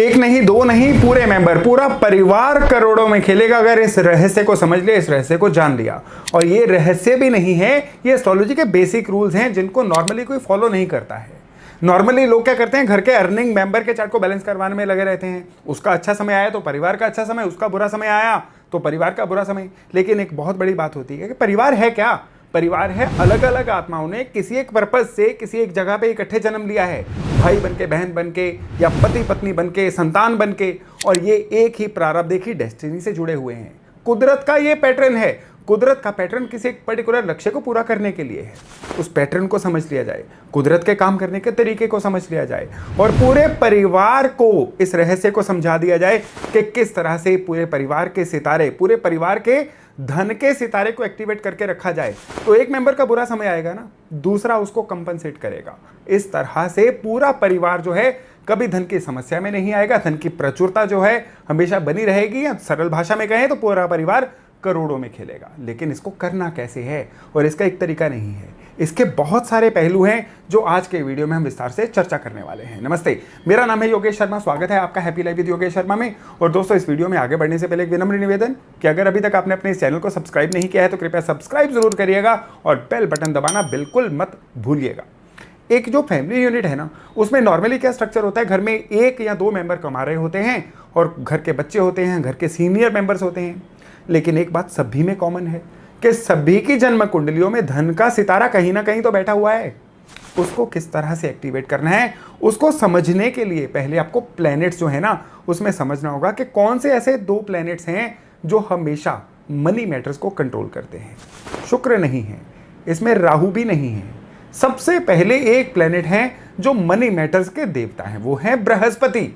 एक नहीं, दो नहीं, पूरे मेंबर, पूरा परिवार करोड़ों में खेलेगा अगर इस रहस्य को समझ लिया, इस रहस्य को जान लिया। और ये रहस्य भी नहीं है, ये एस्ट्रोलॉजी के बेसिक रूल्स हैं जिनको नॉर्मली कोई फॉलो नहीं करता है। नॉर्मली लोग क्या करते हैं, घर के अर्निंग मेंबर के चार्ट को बैलेंस करवाने में लगे रहते हैं। उसका अच्छा समय आया तो परिवार का अच्छा समय, उसका बुरा समय आया तो परिवार का बुरा समय। लेकिन एक बहुत बड़ी बात होती है कि परिवार है क्या? परिवार है अलग अलग आत्माओं ने किसी एक पर्पज से किसी एक जगह पे इकट्ठे जन्म लिया है, भाई बनके, बहन बनके, या पति पत्नी बनके, संतान बनके, और ये एक ही प्रारब्ध, एक ही डेस्टिनी से जुड़े हुए हैं। कुदरत का ये पैटर्न है। कुदरत का पैटर्न किसी एक पर्टिकुलर लक्ष्य को पूरा करने के लिए है। उस पैटर्न को समझ लिया जाए, कुदरत के काम करने के तरीके को समझ लिया जाए, और पूरे परिवार को इस रहस्य को समझा दिया जाए कि किस तरह से पूरे परिवार के सितारे, पूरे परिवार के धन के सितारे को एक्टिवेट करके रखा जाए, तो एक मेंबर का बुरा समय आएगा ना, दूसरा उसको कंपनसेट करेगा। इस तरह से पूरा परिवार जो है कभी धन की समस्या में नहीं आएगा, धन की प्रचुरता जो है हमेशा बनी रहेगी, या सरल भाषा में कहें तो पूरा परिवार करोड़ों में खेलेगा। लेकिन इसको करना कैसे है, और इसका एक तरीका नहीं है, इसके बहुत सारे पहलू हैं जो आज के वीडियो में हम विस्तार से चर्चा करने वाले हैं। नमस्ते, मेरा नाम है योगेश शर्मा, स्वागत है आपका happy life with Yogesh Sharma में। और दोस्तों, इस वीडियो में आगे बढ़ने से पहले एक विनम्र निवेदन कि अगर अभी तक आपने अपने इस चैनल को सब्सक्राइब नहीं किया है तो कृपया सब्सक्राइब जरूर करिएगा और बेल बटन दबाना बिल्कुल मत भूलिएगा। एक जो फैमिली यूनिट है ना, उसमें नॉर्मली क्या स्ट्रक्चर होता है, घर में एक या दो मेंबर कमा रहे होते हैं और घर के बच्चे होते हैं, घर के सीनियर मेंबर्स होते हैं। लेकिन एक बात सभी में कॉमन है कि सभी की जन्म कुंडलियों में धन का सितारा कहीं ना कहीं तो बैठा हुआ है। उसको किस तरह से एक्टिवेट करना है, उसको समझने के लिए पहले आपको प्लैनेट्स जो है ना, उसमें समझना होगा कि कौन से ऐसे दो प्लैनेट्स हैं जो हमेशा मनी मैटर्स को कंट्रोल करते हैं। शुक्र नहीं है इसमें, राहु भी नहीं है। सबसे पहले एक प्लैनेट है जो मनी मैटर्स के देवता हैं, वो है बृहस्पति।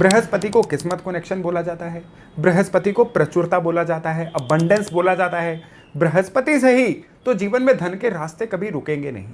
बृहस्पति को किस्मत कनेक्शन बोला जाता है, बृहस्पति को प्रचुरता बोला जाता है, अबंडेंस बोला जाता है। बृहस्पति से ही तो जीवन में धन के रास्ते कभी रुकेंगे नहीं।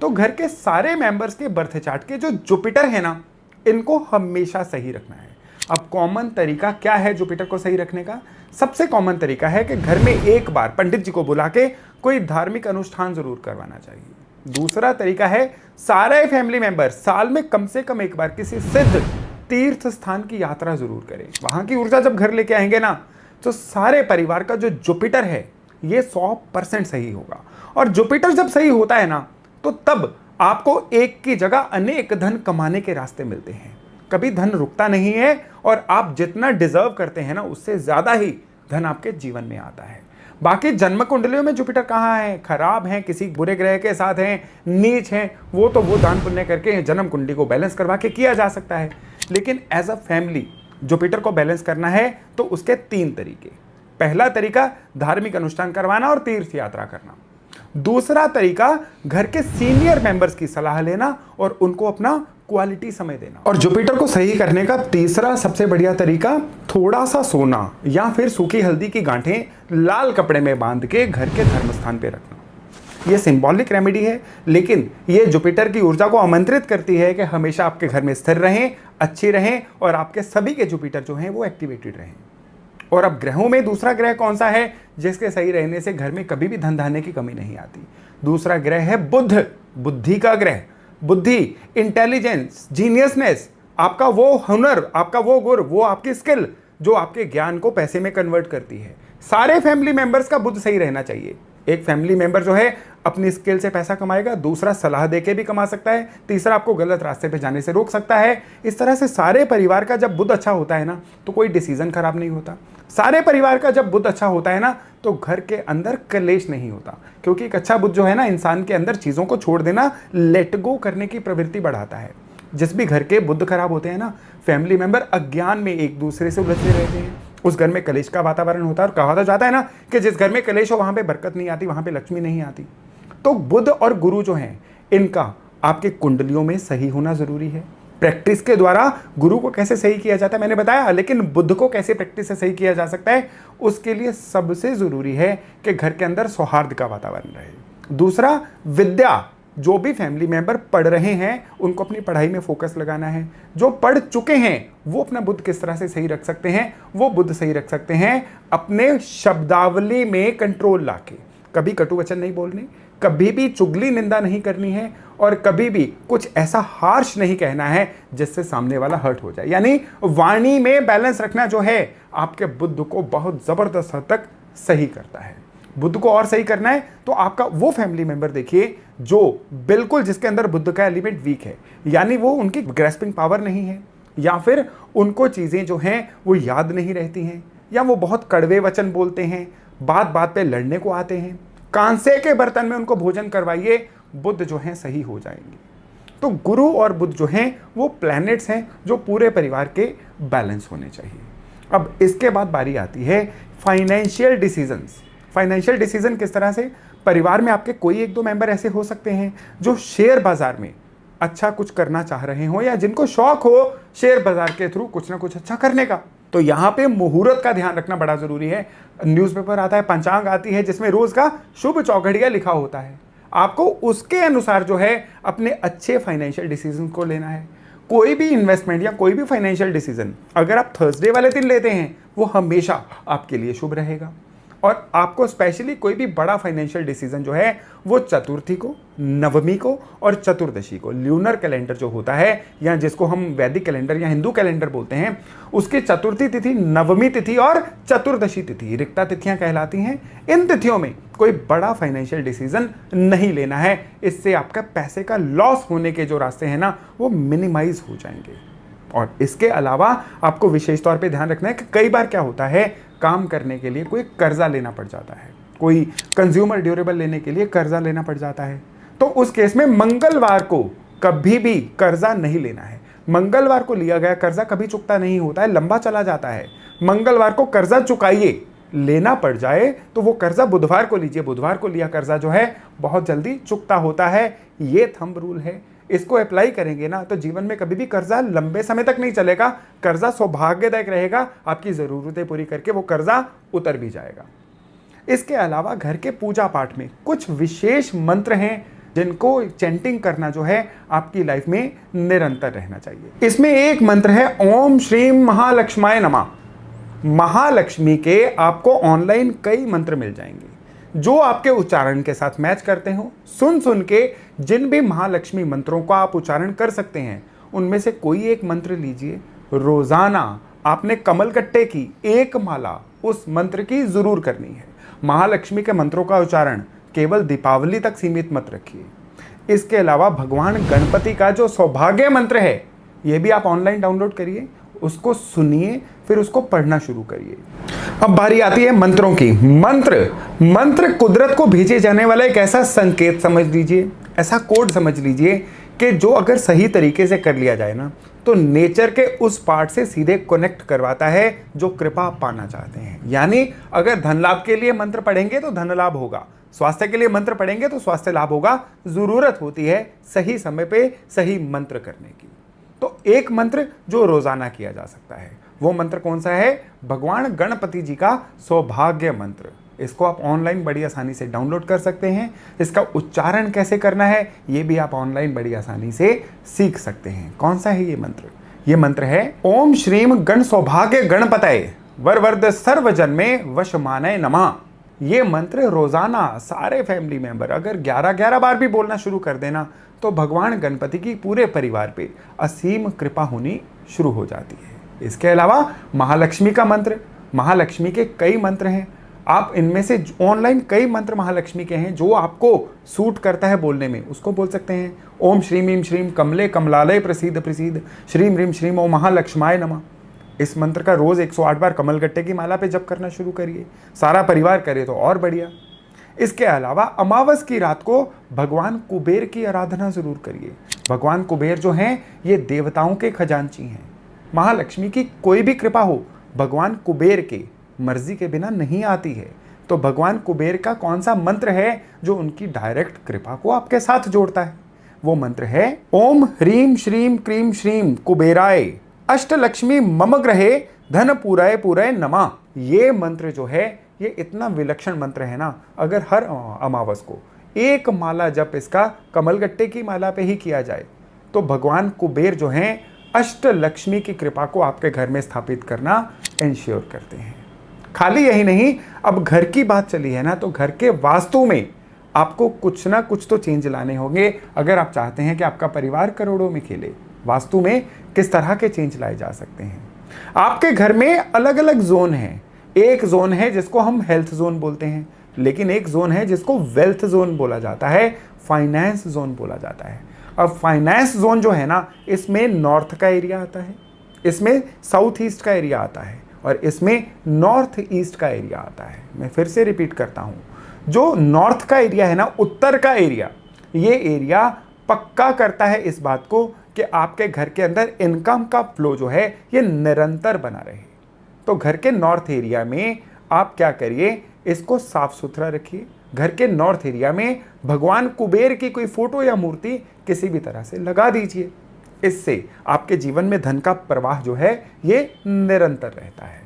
तो घर के सारे मेंबर्स के बर्थ चार्ट के जो जुपिटर है ना, इनको हमेशा सही रखना है। अब कॉमन तरीका क्या है जुपिटर को सही रखने का? सबसे कॉमन तरीका है कि घर में एक बार पंडित जी को बुला के कोई धार्मिक अनुष्ठान जरूर करवाना चाहिए। दूसरा तरीका है सारे फैमिली मेंबर साल में कम से कम एक बार किसी सिद्ध तीर्थ स्थान की यात्रा जरूर करें। वहां की ऊर्जा जब घर लेके आएंगे ना, तो सारे परिवार का जो जुपिटर है ये 100% सही होगा। और जुपिटर जब सही होता है ना, तो तब आपको एक की जगह अनेक धन कमाने के रास्ते मिलते हैं। कभी धन रुकता नहीं है, और आप जितना डिजर्व करते हैं ना, उससे ज्यादा ही धन आपके जीवन में आता है। बाकी जन्म कुंडलियों में जुपिटर कहाँ है, खराब है, किसी बुरे ग्रह के साथ हैं, नीच हैं, वो तो वो दान पुण्य करके जन्म कुंडली को बैलेंस करवा के किया जा सकता है। लेकिन एज अ फैमिली जुपिटर को बैलेंस करना है तो उसके तीन तरीके। पहला तरीका धार्मिक अनुष्ठान करवाना और तीर्थ यात्रा करना। दूसरा तरीका घर के सीनियर मेंबर्स की सलाह लेना और उनको अपना क्वालिटी समय देना। और जुपिटर को सही करने का तीसरा सबसे बढ़िया तरीका थोड़ा सा सोना या फिर सूखी हल्दी की गांठें लाल कपड़े में बांध के घर के धर्म स्थान पे रखना। ये सिंबॉलिक रेमेडी है, लेकिन ये जुपिटर की ऊर्जा को आमंत्रित करती है कि हमेशा आपके घर में स्थिर रहें, अच्छी रहें, और आपके सभी के जुपिटर जो हैं वो एक्टिवेटेड रहें। और अब ग्रहों में दूसरा ग्रह कौन सा है जिसके सही रहने से घर में कभी भी धन धान्य की कमी नहीं आती? दूसरा ग्रह है बुध, बुद्धि का ग्रह। बुद्धि, इंटेलिजेंस, जीनियसनेस, आपका वो हुनर, आपका वो गुर, वो आपकी स्किल जो आपके ज्ञान को पैसे में कन्वर्ट करती है। सारे फैमिली मेंबर्स का बुध सही रहना चाहिए। एक फैमिली मेंबर जो है अपनी स्किल से पैसा कमाएगा, दूसरा सलाह देके भी कमा सकता है, तीसरा आपको गलत रास्ते पे जाने से रोक सकता है। इस तरह से सारे परिवार का जब बुध अच्छा होता है ना, तो कोई डिसीजन खराब नहीं होता। सारे परिवार का जब बुध अच्छा होता है ना, तो घर के अंदर कलेश नहीं होता, क्योंकि एक अच्छा बुध जो है ना, इंसान के अंदर चीज़ों को छोड़ देना, लेट गो करने की प्रवृत्ति बढ़ाता है। जिस भी घर के बुध खराब होते हैं ना, फैमिली मेंबर अज्ञान में एक दूसरे से उलझे रहते हैं, उस घर में कलेश का वातावरण होता है। और कहा तो जाता है ना कि जिस घर में कलेश हो वहां पे बरकत नहीं आती, वहां पे लक्ष्मी नहीं आती। तो बुध और गुरु जो हैं, इनका आपके कुंडलियों में सही होना जरूरी है। प्रैक्टिस के द्वारा गुरु को कैसे सही किया जाता है मैंने बताया, लेकिन बुध को कैसे प्रैक्टिस से सही किया जा सकता है, उसके लिए सबसे जरूरी है कि घर के अंदर सौहार्द का वातावरण रहे। दूसरा, विद्या। जो भी फैमिली मेंबर पढ़ रहे हैं उनको अपनी पढ़ाई में फोकस लगाना है। जो पढ़ चुके हैं वो अपना बुद्ध किस तरह से सही रख सकते हैं, वो बुद्ध सही रख सकते हैं अपने शब्दावली में कंट्रोल लाके। कभी कटु वचन नहीं बोलने, कभी भी चुगली निंदा नहीं करनी है और कभी भी कुछ ऐसा हार्श नहीं कहना है जिससे सामने वाला हर्ट हो जाए। यानी वाणी में बैलेंस रखना जो है आपके बुद्ध को बहुत जबरदस्त हद तक सही करता है। बुद्ध को और सही करना है तो आपका वो फैमिली मेंबर देखिए जो बिल्कुल जिसके अंदर बुद्ध का एलिमेंट वीक है, यानी वो उनकी ग्रेस्पिंग पावर नहीं है, या फिर उनको चीजें जो हैं वो याद नहीं रहती हैं, या वो बहुत कड़वे वचन बोलते हैं, बात बात पे लड़ने को आते हैं। कांसे के बर्तन में उनको भोजन करवाइए, बुद्ध जो हैं सही हो जाएंगे। तो गुरु और बुद्ध जो हैं वो प्लैनेट्स हैं जो पूरे परिवार के बैलेंस होने चाहिए। अब इसके बाद बारी आती है फाइनेंशियल डिसीजंस। फाइनेंशियल डिसीजन किस तरह से? परिवार में आपके कोई एक दो मेंबर ऐसे हो सकते हैं जो शेयर बाजार में अच्छा कुछ करना चाह रहे हो, या जिनको शौक हो शेयर बाजार के थ्रू कुछ ना कुछ अच्छा करने का। तो यहाँ पे मुहूर्त का ध्यान रखना बड़ा जरूरी है। न्यूज़पेपर आता है, पंचांग आती है जिसमें रोज का शुभ चौघड़िया लिखा होता है। आपको उसके अनुसार जो है अपने अच्छे फाइनेंशियल डिसीजन को लेना है। कोई भी इन्वेस्टमेंट या कोई भी फाइनेंशियल डिसीजन अगर आप थर्सडे वाले दिन लेते हैं वो हमेशा आपके लिए शुभ रहेगा। और आपको स्पेशली कोई भी बड़ा फाइनेंशियल डिसीजन जो है वो चतुर्थी को, नवमी को और चतुर्दशी को, ल्यूनर कैलेंडर जो होता है या जिसको हम वैदिक कैलेंडर या हिंदू कैलेंडर बोलते हैं, उसकी चतुर्थी तिथि, नवमी तिथि और चतुर्दशी तिथि रिक्ता तिथियां कहलाती हैं। इन तिथियों में कोई बड़ा फाइनेंशियल डिसीजन नहीं लेना है। इससे आपका पैसे का लॉस होने के जो रास्ते हैं ना वो मिनिमाइज हो जाएंगे। और इसके अलावा आपको विशेष तौर पे ध्यान रखना है कि कई बार क्या होता है, काम करने के लिए कोई कर्जा लेना पड़ जाता है, कोई कंज्यूमर ड्यूरेबल लेने के लिए कर्जा लेना पड़ जाता है। तो उस केस में मंगलवार को कभी भी कर्जा नहीं लेना है। मंगलवार को लिया गया कर्जा कभी चुकता नहीं होता है, लंबा चला जाता है। मंगलवार को कर्जा चुकाइए। लेना पड़ जाए तो वो कर्जा बुधवार को लीजिए। बुधवार को लिया कर्जा जो है बहुत जल्दी चुकता होता है। ये थंब रूल है, इसको अप्लाई करेंगे ना तो जीवन में कभी भी कर्जा लंबे समय तक नहीं चलेगा। कर्जा सौभाग्यदायक रहेगा, आपकी जरूरतें पूरी करके वो कर्जा उतर भी जाएगा। इसके अलावा घर के पूजा पाठ में कुछ विशेष मंत्र हैं जिनको चैंटिंग करना जो है आपकी लाइफ में निरंतर रहना चाहिए। इसमें एक मंत्र है ओम श्रीम महालक्ष्माय नमः। महालक्ष्मी के आपको ऑनलाइन कई मंत्र मिल जाएंगे जो आपके उच्चारण के साथ मैच करते हो। सुन के जिन भी महालक्ष्मी मंत्रों का आप उच्चारण कर सकते हैं उनमें से कोई एक मंत्र लीजिए। रोजाना आपने कमलगट्टे की एक माला उस मंत्र की जरूर करनी है। महालक्ष्मी के मंत्रों का उच्चारण केवल दीपावली तक सीमित मत रखिए। इसके अलावा भगवान गणपति का जो सौभाग्य मंत्र है यह भी आप ऑनलाइन डाउनलोड करिए, उसको सुनिए, फिर उसको पढ़ना शुरू करिए। अब बारी आती है मंत्रों की। मंत्र कुदरत को भेजे जाने वाला एक ऐसा संकेत समझ लीजिए, ऐसा कोड समझ लीजिए कि जो अगर सही तरीके से कर लिया जाए ना तो नेचर के उस पार्ट से सीधे कनेक्ट करवाता है जो कृपा आप पाना चाहते हैं। यानी अगर धन लाभ के लिए मंत्र पढ़ेंगे तो धन लाभ होगा, स्वास्थ्य के लिए मंत्र पढ़ेंगे तो स्वास्थ्य लाभ होगा। जरूरत होती है सही समय पे सही मंत्र करने की। तो एक मंत्र जो रोजाना किया जा सकता है वो मंत्र कौन सा है? भगवान गणपति जी का सौभाग्य मंत्र। इसको आप ऑनलाइन बड़ी आसानी से डाउनलोड कर सकते हैं। इसका उच्चारण कैसे करना है ये भी आप ऑनलाइन बड़ी आसानी से सीख सकते हैं। कौन सा है ये मंत्र? ये मंत्र है ओम श्रीम गण सौभाग्य गणपतये वरवर्ध सर्वजन्मे वशमानय नमः। ये मंत्र रोजाना सारे फैमिली मेंबर अगर 11-11 बार भी बोलना शुरू कर देना तो भगवान गणपति की पूरे परिवार पे असीम कृपा होनी शुरू हो जाती है। इसके अलावा महालक्ष्मी का मंत्र, महालक्ष्मी के कई मंत्र हैं। आप इनमें से ऑनलाइन कई मंत्र महालक्ष्मी के हैं जो आपको सूट करता है बोलने में, उसको बोल सकते हैं। ओम श्रीम ईम श्रीम कमले कमलालय प्रसीद प्रसीद श्रीम ह्रीम श्रीम ओम महालक्ष्माय नमः। इस मंत्र का रोज 108 बार कमलगट्टे की माला पे जप करना शुरू करिए। सारा परिवार करे तो और बढ़िया। इसके अलावा अमावस की रात को भगवान कुबेर की आराधना जरूर करिए। भगवान कुबेर जो हैं ये देवताओं के खजांची हैं। महालक्ष्मी की कोई भी कृपा हो भगवान कुबेर के मर्जी के बिना नहीं आती है। तो भगवान कुबेर का कौन सा मंत्र है जो उनकी डायरेक्ट कृपा को आपके साथ जोड़ता है? वो मंत्र है ओम ह्रीम श्रीम क्रीम श्रीम कुबेराय अष्टलक्ष्मी मम ग्रहे धन पूराय पूराय नमः। ये मंत्र जो है ये इतना विलक्षण मंत्र है ना, अगर हर अमावस को एक माला जप इसका कमलगट्टे की माला पे ही किया जाए तो भगवान कुबेर जो हैं अष्टलक्ष्मी की कृपा को आपके घर में स्थापित करना इंश्योर करते हैं। खाली यही नहीं, अब घर की बात चली है ना तो घर के वास्तु में आपको कुछ ना कुछ तो चेंज लाने होंगे अगर आप चाहते हैं कि आपका परिवार करोड़ों में खेले। वास्तु में किस तरह के चेंज लाए जा सकते हैं? आपके घर में अलग अलग जोन हैं। एक जोन है जिसको हम हेल्थ जोन बोलते हैं, लेकिन एक जोन है जिसको वेल्थ जोन बोला जाता है, फाइनेंस जोन बोला जाता है। अब फाइनेंस जोन जो है ना, इसमें नॉर्थ का एरिया आता है, इसमें साउथ ईस्ट का एरिया आता है और इसमें नॉर्थ ईस्ट का एरिया आता है। मैं फिर से रिपीट करता हूं, जो नॉर्थ का एरिया है ना, उत्तर का एरिया, ये एरिया पक्का करता है इस बात को कि आपके घर के अंदर इनकम का फ्लो जो है ये निरंतर बना रहे। तो घर के नॉर्थ एरिया में आप क्या करिए, इसको साफ सुथरा रखिए। घर के नॉर्थ एरिया में भगवान कुबेर की कोई फोटो या मूर्ति किसी भी तरह से लगा दीजिए। इससे आपके जीवन में धन का प्रवाह जो है ये निरंतर रहता है।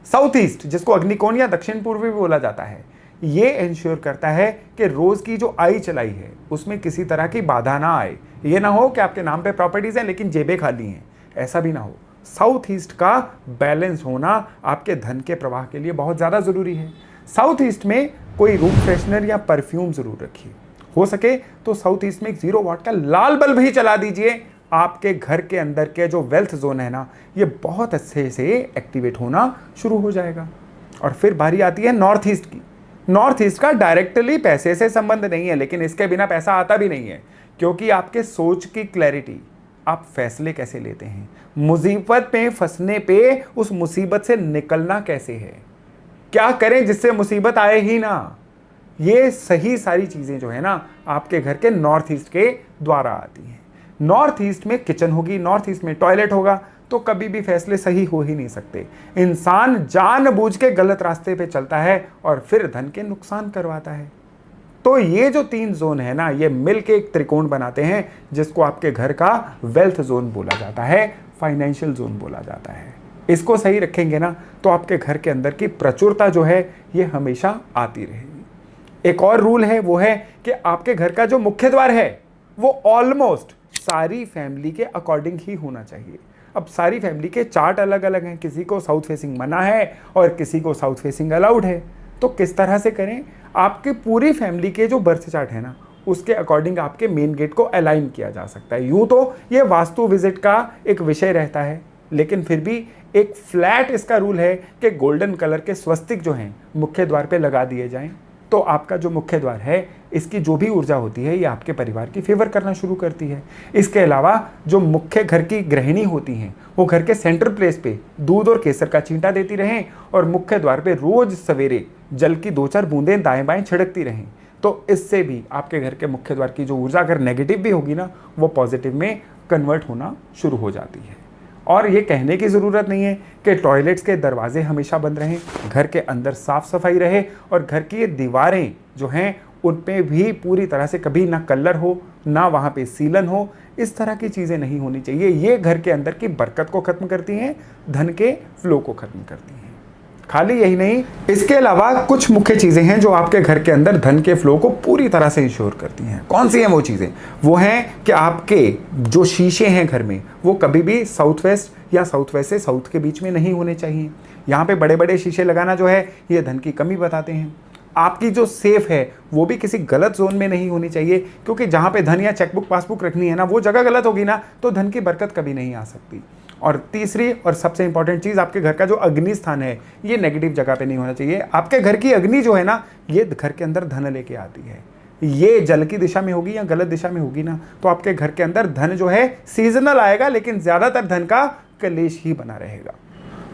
साउथ ईस्ट, जिसको अग्निकोण या दक्षिण पूर्व भी बोला जाता है, ये इंश्योर करता है कि रोज की जो आई चलाई है उसमें किसी तरह की बाधा ना आए। ये ना हो कि आपके नाम पे प्रॉपर्टीज हैं लेकिन जेबें खाली हैं, ऐसा भी ना हो। साउथ ईस्ट का बैलेंस होना आपके धन के प्रवाह के लिए बहुत ज़्यादा ज़रूरी है। साउथ ईस्ट में कोई रूम फ्रेशनर या परफ्यूम ज़रूर रखिए। हो सके तो साउथ ईस्ट में एक 0 वाट का लाल बल्ब ही चला दीजिए। आपके घर के अंदर के जो वेल्थ जोन है ना, ये बहुत अच्छे से एक्टिवेट होना शुरू हो जाएगा। और फिर बारी आती है नॉर्थ ईस्ट की। नॉर्थ ईस्ट का डायरेक्टली पैसे से संबंध नहीं है, लेकिन इसके बिना पैसा आता भी नहीं है, क्योंकि आपके सोच की क्लैरिटी, आप फैसले कैसे लेते हैं, मुसीबत में फंसने पे उस मुसीबत से निकलना कैसे है, क्या करें जिससे मुसीबत आए ही ना, ये सही सारी चीजें जो है ना आपके घर के नॉर्थ ईस्ट के द्वारा आती हैं। नॉर्थ ईस्ट में किचन होगी, नॉर्थ ईस्ट में टॉयलेट होगा, तो कभी भी फैसले सही हो ही नहीं सकते। इंसान जानबूझ के गलत रास्ते पे चलता है और फिर धन के नुकसान करवाता है। तो ये जो 3 जोन है ना, ये मिलके एक त्रिकोण बनाते हैं जिसको आपके घर का वेल्थ जोन बोला जाता है, फाइनेंशियल जोन बोला जाता है। इसको सही रखेंगे ना तो आपके घर के अंदर की प्रचुरता जो है ये हमेशा आती रहेगी। एक और रूल है, वो है कि आपके घर का जो मुख्य द्वार है वो ऑलमोस्ट सारी फैमिली के अकॉर्डिंग ही होना चाहिए। अब सारी फैमिली के चार्ट अलग अलग हैं, किसी को साउथ फेसिंग मना है और किसी को साउथ फेसिंग अलाउड है। तो किस तरह से करें, आपके पूरी फैमिली के जो बर्थ चार्ट है ना, उसके अकॉर्डिंग आपके मेन गेट को अलाइन किया जा सकता है। यूं तो ये वास्तु विजिट का एक विषय रहता है, लेकिन फिर भी एक फ्लैट इसका रूल है कि गोल्डन कलर के स्वस्तिक जो हैं मुख्य द्वार पे लगा दिए जाएं। तो आपका जो मुख्य द्वार है, इसकी जो भी ऊर्जा होती है ये आपके परिवार की फेवर करना शुरू करती है। इसके अलावा जो मुख्य घर की गृहिणी होती हैं वो घर के सेंटर प्लेस पे दूध और केसर का छींटा देती रहें और मुख्य द्वार पे रोज सवेरे जल की 2-4 बूंदें दाएं बाएं छिड़कती रहें। तो इससे भी आपके घर के मुख्य द्वार की जो ऊर्जा अगर नेगेटिव भी होगी ना, वो पॉजिटिव में कन्वर्ट होना शुरू हो जाती है। और ये कहने की ज़रूरत नहीं है कि टॉयलेट्स के दरवाजे हमेशा बंद रहें, घर के अंदर साफ सफाई रहे और घर की ये दीवारें जो हैं उन पे भी पूरी तरह से कभी ना कलर हो ना वहाँ पे सीलन हो। इस तरह की चीज़ें नहीं होनी चाहिए। ये घर के अंदर की बरकत को ख़त्म करती हैं, धन के फ्लो को ख़त्म करती हैं। खाली यही नहीं, इसके अलावा कुछ मुख्य चीज़ें हैं जो आपके घर के अंदर धन के फ्लो को पूरी तरह से इंश्योर करती हैं। कौन सी हैं वो चीज़ें? वो हैं कि आपके जो शीशे हैं घर में, वो कभी भी साउथ वेस्ट या साउथ वेस्ट से साउथ के बीच में नहीं होने चाहिए। यहाँ पे बड़े बड़े शीशे लगाना जो है ये धन की कमी बताते हैं। आपकी जो सेफ है वो भी किसी गलत जोन में नहीं होनी चाहिए, क्योंकि जहाँ पे धन या चेकबुक पासबुक रखनी है ना, वो जगह गलत होगी ना तो धन की बरकत कभी नहीं आ सकती। और तीसरी और सबसे इंपॉर्टेंट चीज़, आपके घर का जो अग्नि स्थान है ये नेगेटिव जगह पे नहीं होना चाहिए। आपके घर की अग्नि जो है ना, ये घर के अंदर धन लेके आती है। ये जल की दिशा में होगी या गलत दिशा में होगी ना, तो आपके घर के अंदर धन जो है सीजनल आएगा, लेकिन ज़्यादातर धन का कलेश ही बना रहेगा।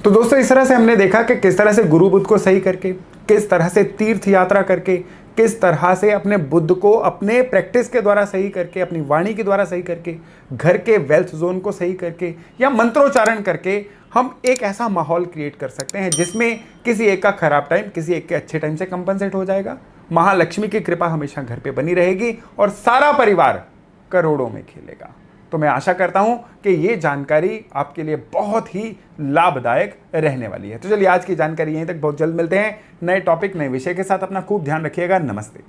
तो दोस्तों, इस तरह से हमने देखा कि किस तरह से गुरु बुध को सही करके, किस तरह से तीर्थ यात्रा करके, किस तरह से अपने बुद्ध को अपने प्रैक्टिस के द्वारा सही करके, अपनी वाणी के द्वारा सही करके, घर के वेल्थ जोन को सही करके या मंत्रोच्चारण करके हम एक ऐसा माहौल क्रिएट कर सकते हैं जिसमें किसी एक का खराब टाइम किसी एक के अच्छे टाइम से कंपनसेट हो जाएगा। महालक्ष्मी की कृपा हमेशा घर पे बनी रहेगी और सारा परिवार करोड़ों में खेलेगा। तो मैं आशा करता हूं कि ये जानकारी आपके लिए बहुत ही लाभदायक रहने वाली है। तो चलिए, आज की जानकारी यहीं तक। बहुत जल्द मिलते हैं नए टॉपिक, नए विषय के साथ। अपना खूब ध्यान रखिएगा। नमस्ते।